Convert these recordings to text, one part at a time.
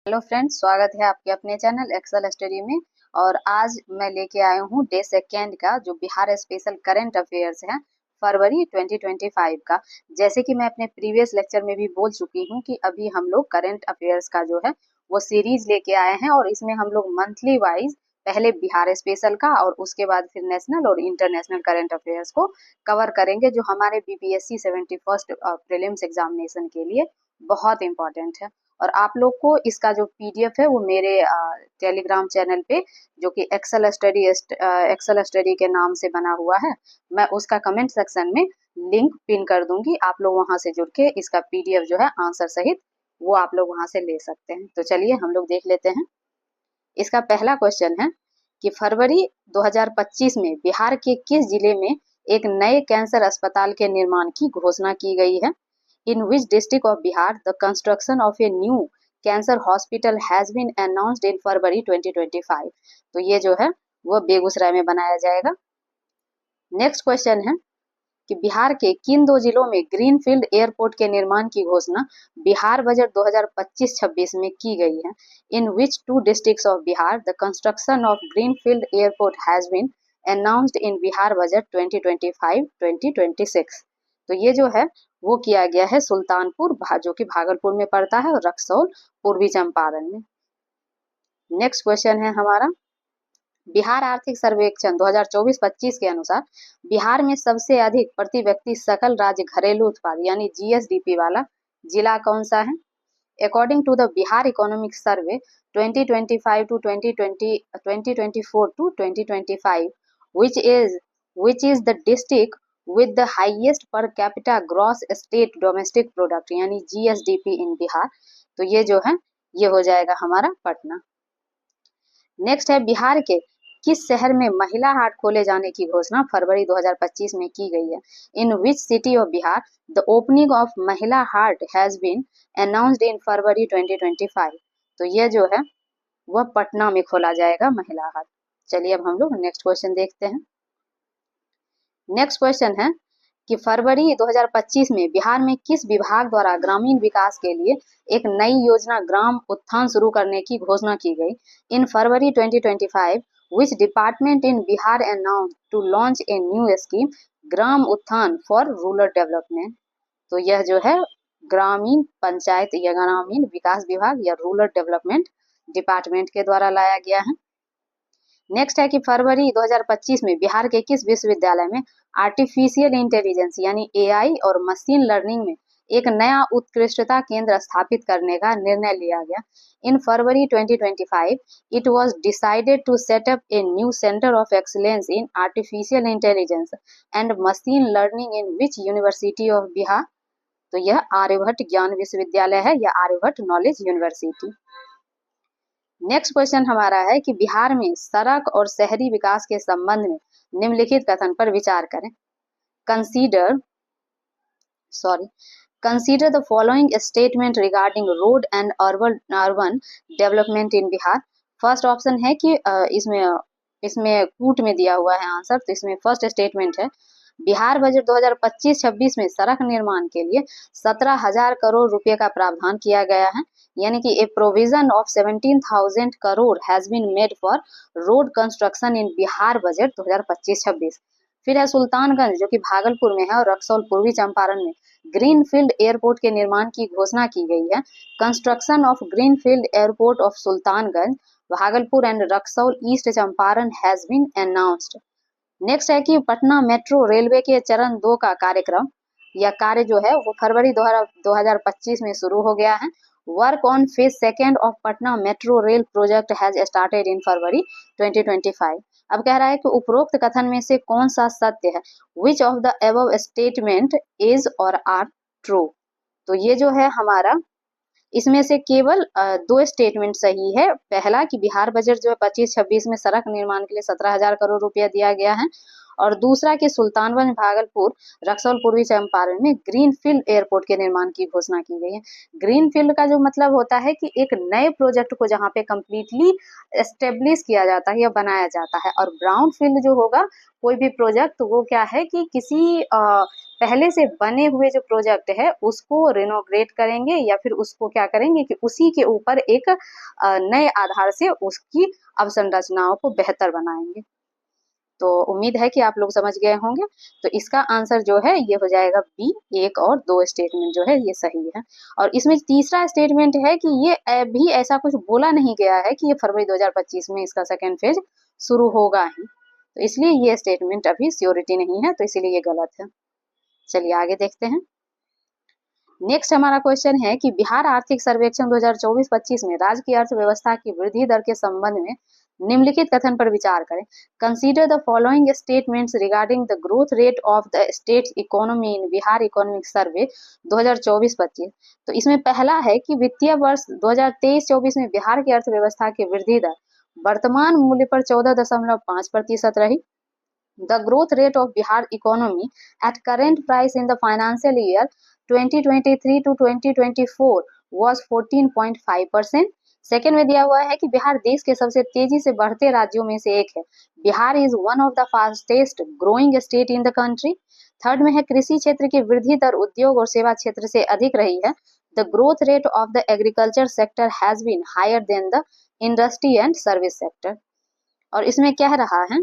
Hello friends, स्वागत है आपके अपने चैनल एक्सेल स्टडी में। और आज मैं लेके आया हूँ डे सेकेंड का जो बिहार स्पेशल करंट अफेयर्स है फरवरी 2025 का। जैसे कि मैं अपने प्रीवियस लेक्चर में भी बोल चुकी हूँ कि अभी हम लोग करंट अफेयर्स का जो है वो सीरीज लेके आए हैं और इसमें हम लोग मंथली वाइज पहले बिहार स्पेशल का और उसके बाद फिर नेशनल और इंटरनेशनल करंट अफेयर्स को कवर करेंगे, जो हमारे बीपीएससी 71st प्रीलिम्स एग्जामिनेशन के लिए बहुत इंपॉर्टेंट है। और आप लोग को इसका जो पीडीएफ है वो मेरे टेलीग्राम चैनल पे, जो कि एक्सेल स्टडी के नाम से बना हुआ है, मैं उसका कमेंट सेक्शन में लिंक पिन कर दूंगी। आप लोग वहां से जुड़ के इसका पीडीएफ जो है आंसर सहित वो आप लोग वहां से ले सकते हैं। तो चलिए हम लोग देख लेते हैं। इसका पहला क्वेश्चन है कि फरवरी 2025 में बिहार के किस जिले में एक नए कैंसर अस्पताल के निर्माण की घोषणा की गई है। In which district of Bihar the construction of a new cancer hospital has been announced in February 2025। तो ये जो है वो बेगूसराय में बनाया जाएगा। नेक्स्ट क्वेश्चन है कि बिहार के किन दो जिलों में ग्रीनफील्ड एयरपोर्ट के निर्माण की घोषणा बिहार बजट 2025-26 में की गई है। In which two districts of Bihar the construction of greenfield airport has been announced in Bihar budget 2025-2026। तो ये जो है वो किया गया है सुल्तानपुर, जो कि भागलपुर में पड़ता है, और रक्सौल पूर्वी चंपारण में। नेक्स्ट क्वेश्चन है हमारा, बिहार आर्थिक सर्वेक्षण 2024-25 के अनुसार बिहार में सबसे अधिक प्रति व्यक्ति सकल राज्य घरेलू उत्पाद यानी जीएसडीपी वाला जिला कौन सा है। According to the Bihar economic survey 2025 to 2024 to 2025, which is the district with the highest per capita gross state domestic product यानी जीएसडीपी इन बिहार। तो ये जो है ये हो जाएगा हमारा पटना। नेक्स्ट है, बिहार के किस शहर में महिला हाट खोले जाने की घोषणा फरवरी 2025 में की गई है। In which city of Bihar the opening of Mahila Haat has been announced in February 2025। तो ये जो है वह पटना में खोला जाएगा महिला हाट। चलिए अब हम लोग नेक्स्ट क्वेश्चन देखते हैं। नेक्स्ट क्वेश्चन है कि फरवरी 2025 में बिहार में किस विभाग द्वारा ग्रामीण विकास के लिए एक नई योजना ग्राम उत्थान शुरू करने की घोषणा की गई। इन February 2025 which department in Bihar announced to launch a new scheme ग्राम उत्थान फॉर रूरल डेवलपमेंट। तो यह जो है ग्रामीण पंचायत या ग्रामीण विकास विभाग या रूरल डेवलपमेंट डिपार्टमेंट के द्वारा लाया गया है। नेक्स्ट है कि फरवरी 2025 में बिहार के किस विश्वविद्यालय में आर्टिफिशियल इंटेलिजेंस यानी एआई और मशीन लर्निंग में एक नया उत्कृष्टता केंद्र स्थापित करने का निर्णय लिया गया। In February 2025 it was decided to set up a new centre of excellence in artificial intelligence and machine learning in which university of Bihar. तो यह आर्यभट्ट ज्ञान विश्वविद्यालय है या Aryabhatta knowledge university. Next question हमारा है कि बिहार में सड़क और शहरी विकास के संबंध में निम्नलिखित कथन पर विचार करें। Consider the following statement regarding road and urban development in Bihar. First option है कि इसमें कूट में दिया हुआ है आंसर। तो इसमें फर्स्ट स्टेटमेंट है, बिहार बजट 2025-26 में सड़क निर्माण के लिए 17,000 करोड़ रुपए का प्रावधान किया गया है, यानी कि a provision of 17,000 crore has been made for road construction in Bihar budget 2025-26। फिर है सुल्तानगंज, जो कि भागलपुर में है, और रक्सौल पूर्वी चंपारण में ग्रीनफील्ड एयरपोर्ट के निर्माण की घोषणा की गई है। Construction of greenfield airport of Sultanganj, Bhagalpur and Raxaul east Champaran has been announced. Next है कि पटना मेट्रो रेलवे के चरण 2 का कार्यक्रम या कार्य जो है वो फरवरी 2025 में शुरू हो गया है। Work on phase second of Patna metro rail project has started in February 2025। अब कह रहा है कि उपरोक्त कथन में से कौन सा सत्य है। Which of the above statement is और आर ट्रू। तो ये जो है हमारा इसमें से केवल 2 स्टेटमेंट सही है। पहला कि बिहार बजट जो है 25-26 में सड़क निर्माण के लिए 17,000 करोड़ रुपया दिया गया है, और दूसरा कि सुल्तानगंज भागलपुर रक्सौल पूर्वी चंपारण में ग्रीनफील्ड एयरपोर्ट के निर्माण की घोषणा की गई है। ग्रीनफील्ड का जो मतलब होता है कि एक नए प्रोजेक्ट को जहाँ पे कंप्लीटली एस्टेब्लिश किया जाता है या बनाया जाता है, और ब्राउन फील्ड जो होगा कोई भी प्रोजेक्ट वो क्या है कि किसी पहले से बने हुए जो प्रोजेक्ट है उसको रिनोवेट करेंगे या फिर उसको क्या करेंगे कि उसी के ऊपर एक नए आधार से उसकी अवसंरचनाओं को बेहतर बनाएंगे। तो उम्मीद है कि आप लोग समझ गए होंगे। तो इसका आंसर जो है ये हो जाएगा बी, 1 और 2 स्टेटमेंट जो है ये सही है। और इसमें तीसरा स्टेटमेंट है कि ये भी ऐसा कुछ बोला नहीं गया है कि ये फरवरी 2025 में इसका सेकेंड फेज शुरू होगा ही, तो इसलिए ये स्टेटमेंट अभी श्योरिटी नहीं है, तो इसीलिए ये गलत है। चलिए आगे देखते हैं। नेक्स्ट हमारा क्वेश्चन है कि बिहार आर्थिक सर्वेक्षण 2024-25 में राज्य की अर्थव्यवस्था की वृद्धि दर के संबंध में निम्नलिखित कथन पर विचार करें। Consider the following statements regarding the growth rate of the state economy in Bihar economic सर्वे 2024-25। तो इसमें पहला है कि वित्तीय वर्ष 2023-24 में बिहार की अर्थव्यवस्था की वृद्धि दर वर्तमान मूल्य पर 14.5% रही। The growth rate of Bihar economy at current price in the financial year 2023 to 2024 was 14.5%। Second में दिया हुआ है कि बिहार देश के सबसे तेजी से बढ़ते राज्यों में से एक है। Bihar is one of the fastest growing state in the country. Third में है कृषि क्षेत्र की वृद्धि दर उद्योग और सेवा क्षेत्र से अधिक रही है। The growth rate of the agriculture sector has been higher than the industry and service sector. और इसमें कह रहा है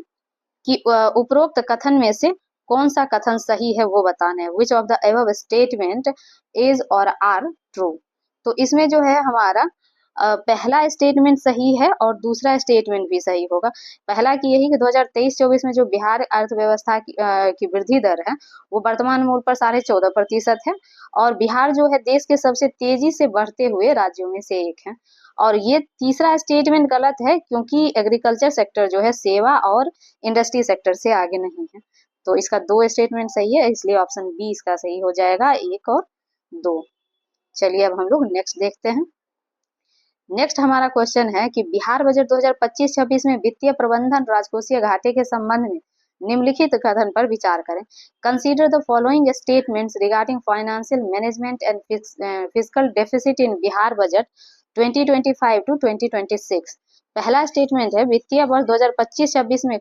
कि उपरोक्त कथन में से कौन सा कथन सही है वो बताना है। Which of the above statement is और आर ट्रू। तो इसमें जो है हमारा पहला स्टेटमेंट सही है और दूसरा स्टेटमेंट भी सही होगा। पहला कि यही कि 2023-24 में जो बिहार अर्थव्यवस्था की वृद्धि दर है वो वर्तमान मूल्य पर 14.5% है, और बिहार जो है देश के सबसे तेजी से बढ़ते हुए राज्यों में से एक है। और ये तीसरा स्टेटमेंट गलत है क्योंकि एग्रीकल्चर सेक्टर जो है सेवा और इंडस्ट्री सेक्टर से आगे नहीं है। तो इसका 2 स्टेटमेंट सही है, इसलिए ऑप्शन बी इसका सही हो जाएगा, 1 और 2। चलिए अब हम लोग नेक्स्ट देखते हैं। नेक्स्ट हमारा क्वेश्चन है कि बिहार बजट 2025-26 में वित्तीय प्रबंधन राजकोषीय घाटे के संबंध में निम्नलिखित कथन पर विचार करें। Consider the following statements regarding financial management and fiscal deficit in Bihar budget 2025 to 2026। पहला स्टेटमेंट है वित्तीय वर्ष 2025-26 में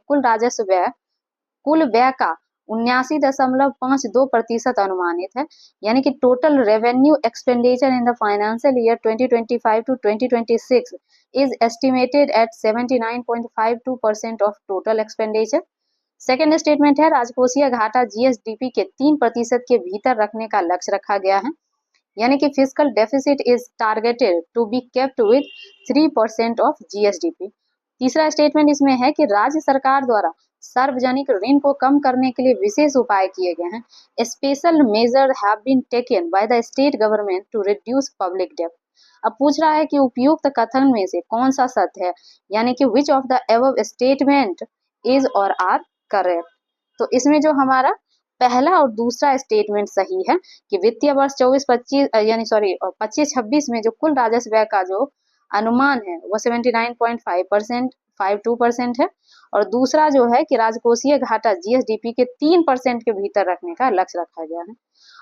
कुल व्यय का 79.52% अनुमानित है, यानी कि total revenue expenditure in the financial year 2025 to 2026 is estimated at 79.52% of total expenditure. Second statement है राजकोषीय घाटा जीएसडीपी के 3% के भीतर रखने का लक्ष्य रखा गया है, यानी कि fiscal deficit is targeted to be kept with 3% of GSDP. तीसरा स्टेटमेंट इसमें है कि राज्य सरकार द्वारा सार्वजनिक ऋण को कम करने के लिए विशेष उपाय किए गए हैं। Special measure have been taken by the state government to reduce public डेब्ट। अब पूछ रहा है कि उपयुक्त कथन में से कौन सा सत्य है, यानी कि which of the above statement is और आर करेक्ट। तो इसमें जो हमारा पहला और दूसरा स्टेटमेंट सही है कि वित्तीय वर्ष 25-26 में जो कुल राजस्व व्यय का जो अनुमान है वो 79.52% है, और दूसरा जो है कि राजकोषीय घाटा जीएसडीपी के 3% के भीतर रखने का लक्ष्य रखा गया है।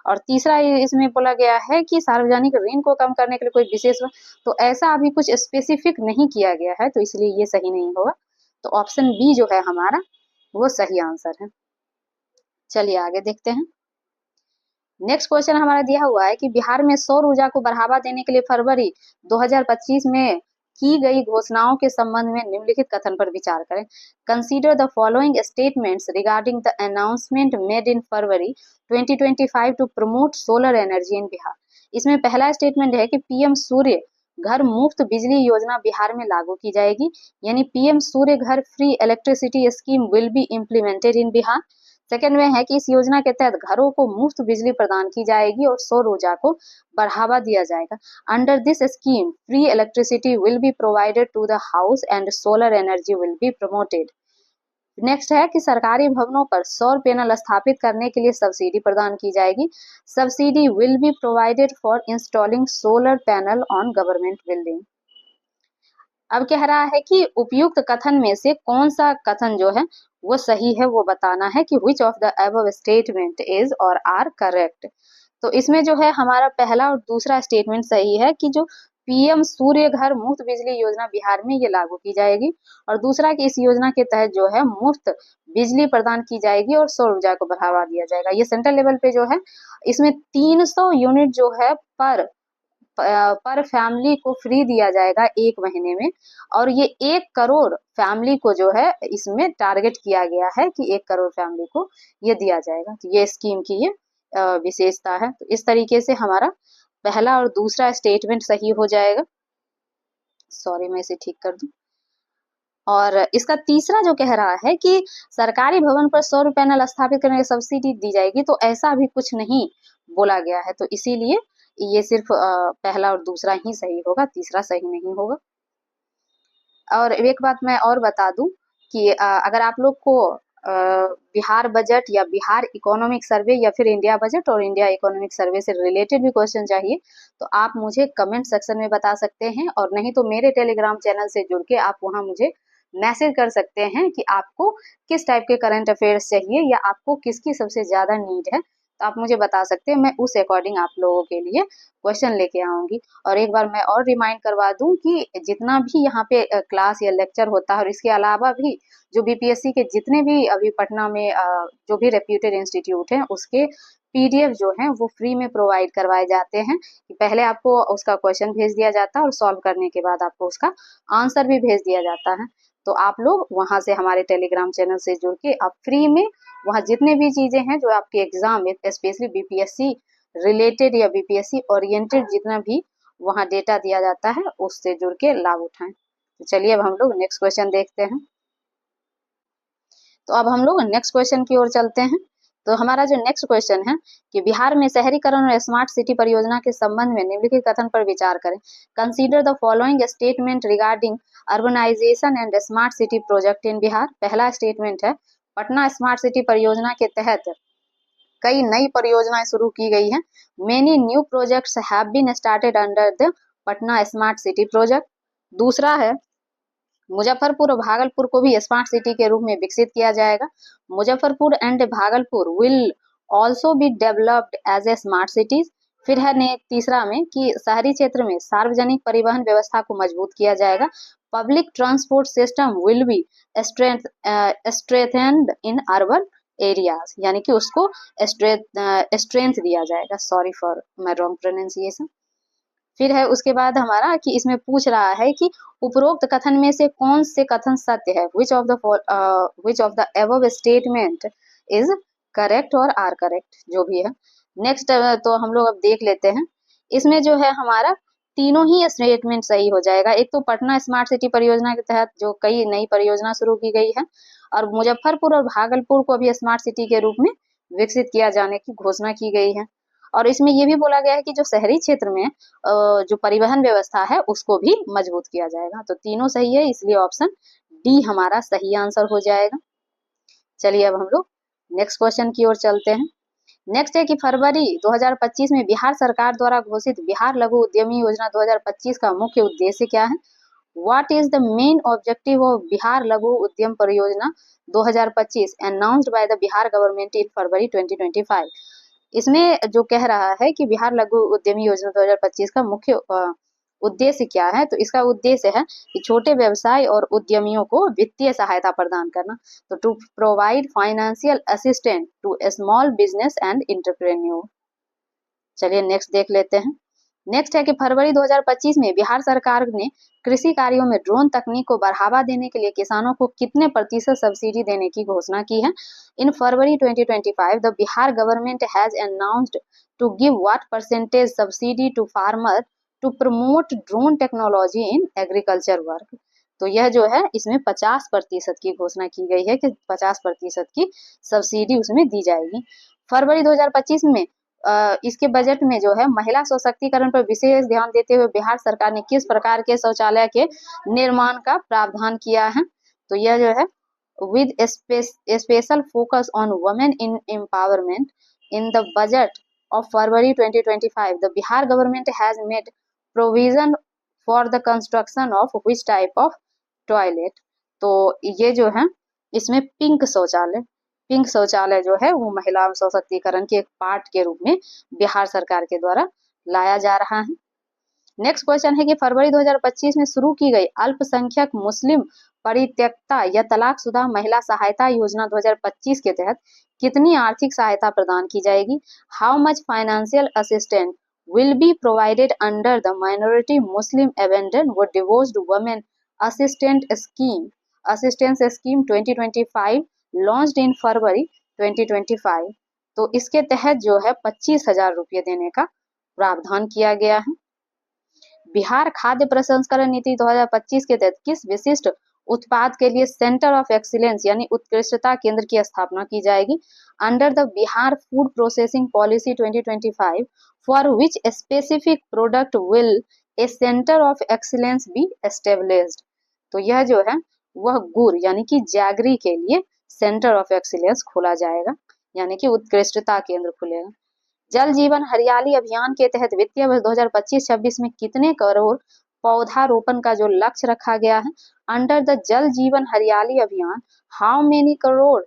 और तीसरा इसमें बोला गया है कि सार्वजनिक ऋण को कम करने के लिए कोई विशेष, तो ऐसा अभी कुछ स्पेसिफिक नहीं किया गया है, तो इसलिए ये सही नहीं होगा। तो ऑप्शन बी जो है हमारा वो सही आंसर है। चलिए आगे देखते हैं। नेक्स्ट क्वेश्चन हमारा दिया हुआ है कि बिहार में सौर ऊर्जा को बढ़ावा देने के लिए फरवरी 2025 में की गई घोषणाओं के संबंध में निम्नलिखित कथन पर विचार करें। Consider the following statements regarding the announcement made in February 2025 to promote solar energy in Bihar. इसमें पहला स्टेटमेंट है कि पीएम सूर्य घर मुफ्त बिजली योजना बिहार में लागू की जाएगी, यानी पीएम सूर्य घर free electricity scheme will be implemented in Bihar. Second में है कि इस योजना के तहत घरों को मुफ्त बिजली प्रदान की जाएगी और सौर ऊर्जा को बढ़ावा दिया जाएगा। Under this scheme free electricity will be provided to the house and solar energy will be promoted. Next है कि सरकारी भवनों पर सौर पैनल स्थापित करने के लिए सब्सिडी प्रदान की जाएगी। Subsidy will be provided for installing solar panel on government building. अब कह रहा है कि उपयुक्त कथन में से कौन सा कथन जो है वो सही है, वो बताना है कि which of the above statement is or are correct। तो इसमें जो है हमारा पहला और दूसरा स्टेटमेंट सही है कि जो पीएम सूर्य घर मुफ्त बिजली योजना बिहार में ये लागू की जाएगी, और दूसरा कि इस योजना के तहत जो है मुफ्त बिजली प्रदान की जाएगी और सौर ऊर्जा को बढ़ावा दिया जाएगा। ये सेंट्रल लेवल पे जो है इसमें 300 यूनिट जो है पर फैमिली को फ्री दिया जाएगा 1 महीने में, और ये 1 करोड़ फैमिली को जो है इसमें टारगेट किया गया है कि 1 करोड़ फैमिली को ये दिया जाएगा। तो ये स्कीम की ये विशेषता है। तो इस तरीके से हमारा पहला और दूसरा स्टेटमेंट सही हो जाएगा। सॉरी, मैं इसे ठीक कर दूं। और इसका तीसरा जो कह रहा है कि सरकारी भवन पर सौर पैनल स्थापित करने की सब्सिडी दी जाएगी, तो ऐसा भी कुछ नहीं बोला गया है, तो इसीलिए ये सिर्फ पहला और दूसरा ही सही होगा, तीसरा सही नहीं होगा। और एक बात मैं और बता दूं कि अगर आप लोग को बिहार बजट या बिहार इकोनॉमिक सर्वे या फिर इंडिया बजट और इंडिया इकोनॉमिक सर्वे से रिलेटेड भी क्वेश्चन चाहिए, तो आप मुझे कमेंट सेक्शन में बता सकते हैं, और नहीं तो मेरे टेलीग्राम चैनल से जुड़ के आप वहां मुझे मैसेज कर सकते हैं कि आपको किस टाइप के करंट अफेयर्स चाहिए या आपको किसकी सबसे ज्यादा नीड है, तो आप मुझे बता सकते हैं। मैं उस अकॉर्डिंग आप लोगों के लिए क्वेश्चन लेके आऊंगी। और एक बार मैं और रिमाइंड करवा दूं कि जितना भी यहाँ पे क्लास या लेक्चर होता है, और इसके अलावा भी जो बीपीएससी के जितने भी अभी पटना में जो भी रेप्यूटेड इंस्टीट्यूट हैं उसके पीडीएफ जो हैं वो फ्री में प्रोवाइड करवाए जाते हैं। पहले आपको उसका क्वेश्चन भेज दिया जाता है और सॉल्व करने के बाद आपको उसका आंसर भी भेज दिया जाता है। तो आप लोग वहां से हमारे टेलीग्राम चैनल से जुड़ के आप फ्री में वहाँ जितने भी चीजें हैं जो आपके एग्जाम में स्पेशली बीपीएससी रिलेटेड या बीपीएससी ओरिएंटेड जितना भी वहाँ डेटा दिया जाता है उससे जुड़ के लाभ उठाएं। तो चलिए अब हम लोग नेक्स्ट क्वेश्चन देखते हैं। तो अब हम लोग नेक्स्ट क्वेश्चन की ओर चलते हैं। तो हमारा जो नेक्स्ट क्वेश्चन है कि बिहार में शहरीकरण और स्मार्ट सिटी परियोजना के संबंध में निम्नलिखित कथन पर विचार करें। Consider the following statement regarding urbanisation and smart city project in Bihar. पहला स्टेटमेंट है पटना स्मार्ट सिटी परियोजना के तहत कई नई परियोजनाएं शुरू की गई हैं। Many new projects have been started under the Patna smart city project. दूसरा है मुजफ्फरपुर और भागलपुर को भी स्मार्ट सिटी के रूप में विकसित किया जाएगा। Muzaffarpur and Bhagalpur will also be developed as a smart cities. फिर है ने तीसरा में कि शहरी क्षेत्र में सार्वजनिक परिवहन व्यवस्था को मजबूत किया जाएगा। Public transport system will be strengthened in urban areas, यानी कि उसको स्ट्रेंथ दिया जाएगा। Sorry for my wrong pronunciation. फिर है उसके बाद हमारा कि इसमें पूछ रहा है कि उपरोक्त कथन में से कौन से कथन सत्य है, which of the above statement is correct और are correct, जो भी है। नेक्स्ट तो हम लोग अब देख लेते हैं। इसमें जो है हमारा तीनों ही स्टेटमेंट सही हो जाएगा। एक तो पटना स्मार्ट सिटी परियोजना के तहत जो कई नई परियोजना शुरू की गई है, और मुजफ्फरपुर और भागलपुर को भी स्मार्ट सिटी के रूप में विकसित किया जाने की घोषणा की गई है। और इसमें ये भी बोला गया है कि जो शहरी क्षेत्र में जो परिवहन व्यवस्था है उसको भी मजबूत किया जाएगा। तो तीनों सही है, इसलिए ऑप्शन डी हमारा सही आंसर हो जाएगा। चलिए अब हम लोग नेक्स्ट क्वेश्चन की ओर चलते हैं। नेक्स्ट है कि फरवरी 2025 में बिहार सरकार द्वारा घोषित बिहार लघु उद्यमी योजना 2025 का मुख्य उद्देश्य क्या है। What is the main objective of Bihar Laghu Udyam Pariyojana 2025 announced by the Bihar government in February 2025। इसमें जो कह रहा है कि बिहार लघु उद्यमी योजना 2025 का मुख्य उद्देश्य क्या है, तो इसका उद्देश्य है कि छोटे व्यवसाय और उद्यमियों को वित्तीय सहायता प्रदान करना। तो to provide financial assistance to small business and entrepreneur. चलिए नेक्स्ट देख लेते हैं। नेक्स्ट है कि फरवरी 2025 में बिहार सरकार ने कृषि कार्यों में ड्रोन तकनीक को बढ़ावा देने के लिए किसानों को कितने प्रतिशत सब्सिडी देने की घोषणा की है। In February 2025 the Bihar government has announced to give what percentage subsidy to farmer to promote drone technology in agriculture work. तो यह जो है इसमें 50% की घोषणा की गई है कि 50% की सब्सिडी उसमें दी जाएगी। फरवरी 2025 में इसके बजट में जो है महिला सशक्तिकरण पर विशेष ध्यान देते हुए बिहार सरकार ने किस प्रकार के शौचालय के निर्माण का प्रावधान किया है। तो यह जो है with special focus on women in empowerment in the budget of February 2025, the Bihar government has made provision for the construction of which type of toilet. तो ये जो है इसमें पिंक शौचालय जो है वो महिला सशक्तिकरण के एक पार्ट के रूप में बिहार सरकार के द्वारा लाया जा रहा है। नेक्स्ट क्वेश्चन है कि फरवरी 2025 में शुरू की गई अल्पसंख्यक मुस्लिम परित्यक्ता या तलाकशुदा महिला सहायता योजना 2025 के तहत कितनी आर्थिक सहायता प्रदान की जाएगी? How much financial assistance will be provided under the Minority Muslim Abandoned व Divorced Women Assistance Scheme 2025 launched in फरवरी 2025। तो इसके तहत जो है 25,000 रुपये देने का प्रावधान किया गया है। बिहार खाद्य प्रसंस्करण नीति 2025 के तहत किस विशिष्ट उत्पाद के लिए सेंटर ऑफ एक्सीलेंस यानी उत्कृष्टता केंद्र की स्थापना की जाएगी? Under the Bihar food processing policy 2025 for which specific product will A centre of excellence B established. तो यह जो है वह गुड़ यानी कि जैगरी के लिए सेंटर ऑफ एक्सीलेंस खोला जाएगा, यानी कि उत्कृष्टता केंद्र खुलेगा। जल जीवन हरियाली अभियान के तहत वित्तीय वर्ष 2025-26 में कितने करोड़ पौधारोपण का जो लक्ष्य रखा गया है? अंडर द जल Jeevan Hariyali Abhiyan how many crore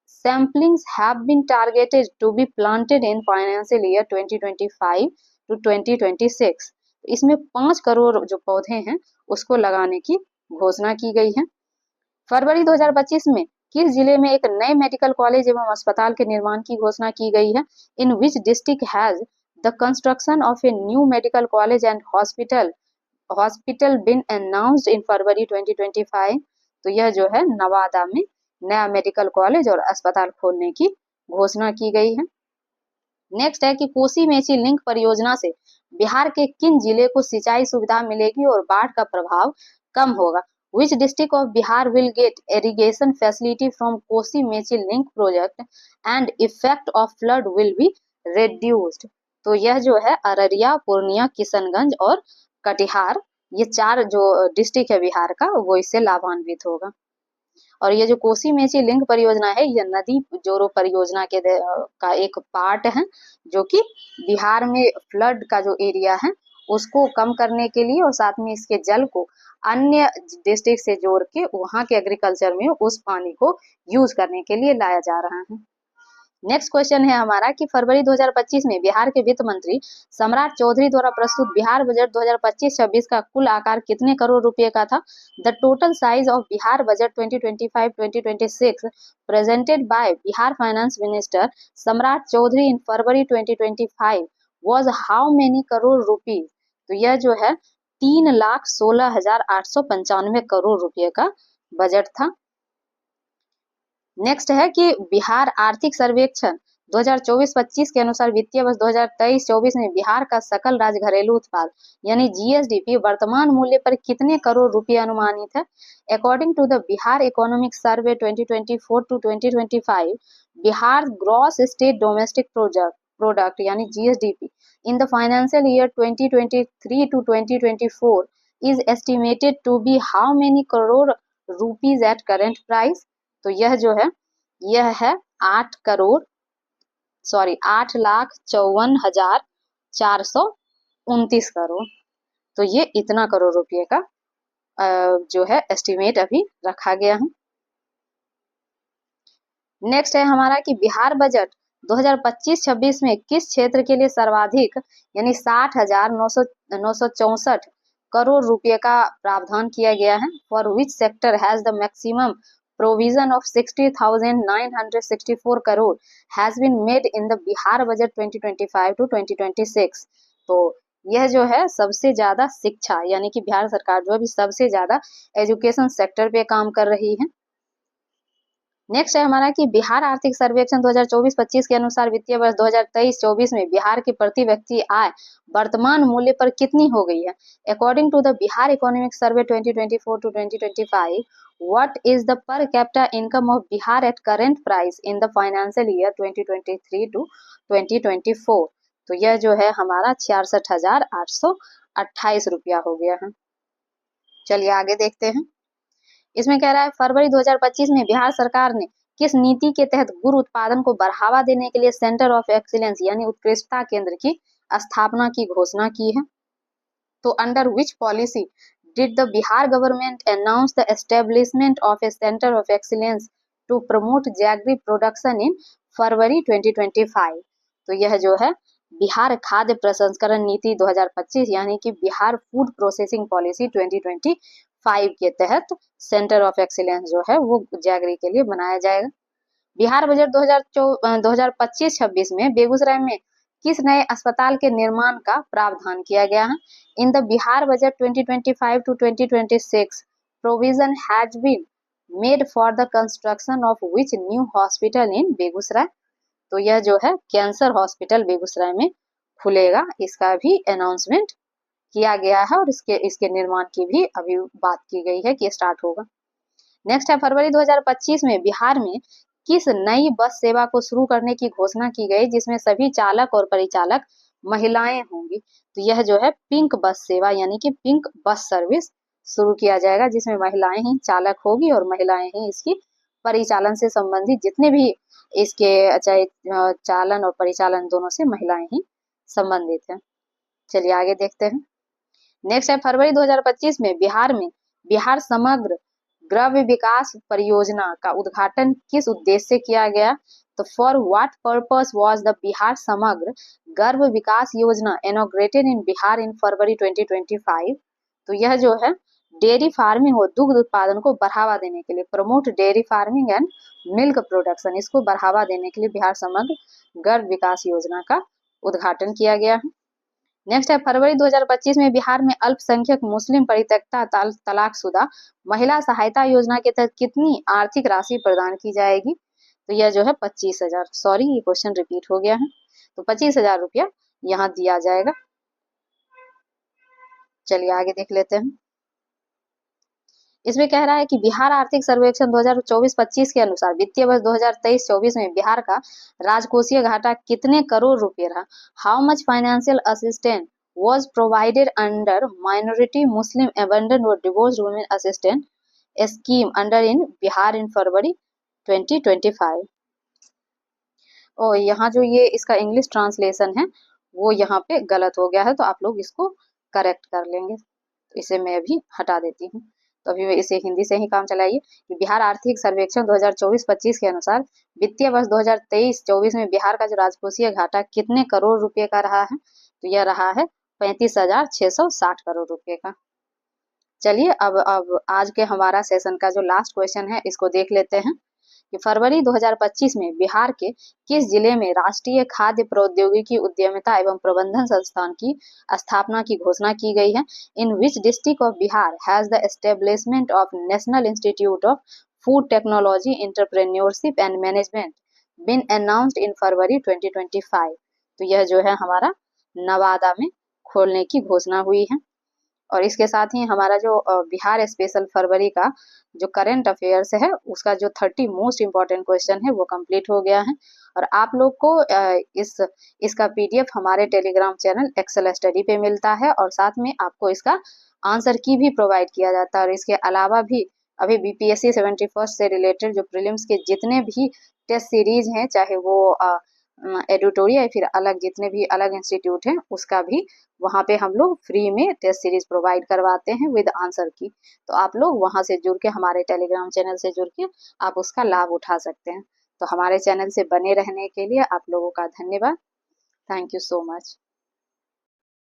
saplings have been targeted to be planted in financial year 2025 to 2026। इसमें 5 करोड़ जो पौधे हैं उसको लगाने की घोषणा की गई है। फरवरी 2025 में किस जिले में एक नए मेडिकल कॉलेज एवं अस्पताल के निर्माण की घोषणा की गई है? In which district has the construction of a new medical college and hospital been announced in February 2025। तो यह जो है नवादा में नया मेडिकल कॉलेज और अस्पताल खोलने की घोषणा की गई है। नेक्स्ट है कि कोसी मेची लिंक परियोजना से बिहार के किन जिले को सिंचाई सुविधा मिलेगी और बाढ़ का प्रभाव कम होगा? Which district of Bihar will get irrigation facility from Kosi Mechi link project and effect of flood will be reduced? तो यह जो है अररिया, पूर्णिया, किशनगंज और कटिहार, ये 4 जो डिस्ट्रिक्ट है बिहार का वो इससे लाभान्वित होगा। और ये जो कोसी मेची लिंक परियोजना है यह नदी जोड़ो परियोजना के का एक पार्ट है, जो कि बिहार में फ्लड का जो एरिया है उसको कम करने के लिए और साथ में इसके जल को अन्य डिस्ट्रिक्ट से जोड़ के वहां के एग्रीकल्चर में उस पानी को यूज करने के लिए लाया जा रहा है। नेक्स्ट क्वेश्चन है हमारा कि फरवरी 2025 में बिहार के वित्त मंत्री सम्राट चौधरी द्वारा प्रस्तुत बिहार बजट 2025-26 का कुल आकार कितने करोड़ रुपए का था? The total size of Bihar budget 2025-2026 presented by Bihar finance minister सम्राट चौधरी इन February 2025 was how many crore rupees? तो यह जो है 3,16,895 करोड़ रुपए का बजट था। नेक्स्ट है कि बिहार आर्थिक सर्वेक्षण 2024-25 के अनुसार वित्तीय वर्ष 2023-24 में बिहार का सकल राज्य घरेलू उत्पाद यानी जीएसडीपी वर्तमान मूल्य पर कितने करोड़ रुपए अनुमानित है? According to the Bihar economic survey 2024 to 2025 Bihar gross state domestic product यानी GSDP in the financial year 2023 to 2024 is estimated to be how many crore rupees at current price? तो यह जो है यह है 8,54,429 करोड़। तो ये इतना करोड़ रुपए का जो है एस्टिमेट अभी रखा गया है। नेक्स्ट है हमारा कि बिहार बजट 2025-26 में किस क्षेत्र के लिए सर्वाधिक यानी 60,964 करोड़ रुपए का प्रावधान किया गया है? For which sector has the maximum provision of 60,964 crore has been made in the Bihar budget 2025 to 2026। तो यह जो है सबसे ज्यादा शिक्षा यानी कि बिहार सरकार जो अभी सबसे ज्यादा एजुकेशन सेक्टर पे काम कर रही है। नेक्स्ट है हमारा कि बिहार आर्थिक सर्वेक्षण 2024-25 के अनुसार वित्तीय वर्ष 2023-24 में बिहार की प्रति व्यक्ति आय वर्तमान मूल्य पर कितनी हो गई है? According to the Bihar economic survey 2024 to 2025 what is the per capita income of Bihar at current price in the financial year 2023 to 2024? तो यह जो है हमारा 66,828 रुपया हो गया है। चलिए आगे देखते हैं। इसमें कह रहा है फरवरी 2025 में बिहार सरकार ने किस नीति के तहत गुड़ उत्पादन को बढ़ावा देने के लिए सेंटर ऑफ एक्सीलेंस यानी उत्कृष्टता केंद्र की स्थापना की घोषणा की है? तो under which policy did the Bihar government announce the establishment of a centre of excellence to promote jaggery production in February 2025? तो यह जो है बिहार खाद्य प्रसंस्करण नीति 2025 यानी कि बिहार फूड प्रोसेसिंग पॉलिसी 2025 के तहत सेंटर ऑफ एक्सीलेंस जो है वो जैगरी के लिए बनाया जाएगा। बिहार बजट 2025-26 में बेगूसराय में किस नए अस्पताल के निर्माण का प्रावधान किया गया है? In the Bihar budget 2025 to 2026 provision has been made for the construction of which new hospital in Begusarai? तो यह जो है कैंसर हॉस्पिटल बेगूसराय में खुलेगा, इसका भी अनाउंसमेंट किया गया है और इसके निर्माण की भी अभी बात की गई है कि स्टार्ट होगा। नेक्स्ट है फरवरी 2025 में बिहार में किस नई बस सेवा को शुरू करने की घोषणा की गई जिसमें सभी चालक और परिचालक महिलाएं होंगी? तो यह जो है पिंक बस सेवा यानी कि पिंक बस सर्विस शुरू किया जाएगा जिसमें महिलाएं ही चालक होगी और महिलाएं ही इसकी परिचालन से संबंधित जितने भी इसके चाहे चालन और परिचालन दोनों से महिलाएं ही संबंधित हैं। चलिए आगे देखते हैं। नेक्स्ट है फरवरी 2025 में बिहार समग्र ग्राम्य विकास परियोजना का उद्घाटन किस उद्देश्य से किया गया? तो for what purpose was the Bihar समग्र गर्भ विकास योजना इनॉग्रेटेड इन बिहार इन फरवरी 2025? तो यह जो है डेयरी फार्मिंग और दुग्ध उत्पादन को बढ़ावा देने के लिए, promote dairy farming and milk production, इसको बढ़ावा देने के लिए बिहार समग्र गर्भ विकास योजना का उद्घाटन किया गया है। नेक्स्ट है फरवरी 2025 में बिहार में अल्पसंख्यक मुस्लिम परित्यक्ता तलाकशुदा महिला सहायता योजना के तहत कितनी आर्थिक राशि प्रदान की जाएगी? तो यह जो है 25,000, सॉरी ये क्वेश्चन रिपीट हो गया है, तो 25,000 रुपया यहाँ दिया जाएगा। चलिए आगे देख लेते हैं। इसमें कह रहा है कि बिहार आर्थिक सर्वेक्षण 2024-25 के अनुसार वित्तीय वर्ष 2023-24 में बिहार का राजकोषीय घाटा कितने करोड़ रुपए रहा? How much financial assistance was provided under minority Muslim abandoned or divorced women assistance scheme under in Bihar in February 2025? और यहाँ जो ये इसका इंग्लिश ट्रांसलेशन है वो यहाँ पे गलत हो गया है, तो आप लोग इसको करेक्ट कर लेंगे। तो इसे मैं अभी हटा देती हूँ। तो अभी इसे हिंदी से ही काम चलाइए कि बिहार आर्थिक सर्वेक्षण 2024-25 के अनुसार वित्तीय वर्ष 2023-24 में बिहार का जो राजकोषीय घाटा कितने करोड़ रुपए का रहा है? तो यह रहा है 35,660 करोड़ रुपए का। चलिए अब आज के हमारा सेशन का जो लास्ट क्वेश्चन है इसको देख लेते हैं कि फरवरी 2025 में बिहार के किस जिले में राष्ट्रीय खाद्य प्रौद्योगिकी उद्यमिता एवं प्रबंधन संस्थान की स्थापना की घोषणा की गई है? In which district of Bihar has the establishment of national institute of food technology entrepreneurship and management been announced in February 2025? तो यह जो है हमारा नवादा में खोलने की घोषणा हुई है। और इसके साथ ही हमारा जो बिहार स्पेशल फरवरी का जो करंट अफेयर्स है उसका जो 30 मोस्ट इम्पॉर्टेंट क्वेश्चन है वो कंप्लीट हो गया है। और आप लोग को इसका पीडीएफ हमारे टेलीग्राम चैनल एक्सेल स्टडी पे मिलता है और साथ में आपको इसका आंसर की भी प्रोवाइड किया जाता है। और इसके अलावा भी अभी बीपीएससी 71 से रिलेटेड जो प्रीलिम्स के जितने भी टेस्ट सीरीज हैं, चाहे वो एडिटोरियल या फिर अलग जितने भी अलग इंस्टीट्यूट हैं, उसका भी वहाँ पे हम लोग फ्री में टेस्ट सीरीज प्रोवाइड करवाते हैं विद आंसर की। तो आप लोग वहाँ से जुड़ के हमारे टेलीग्राम चैनल से जुड़ के आप उसका लाभ उठा सकते हैं। तो हमारे चैनल से बने रहने के लिए आप लोगों का धन्यवाद। Thank you so much.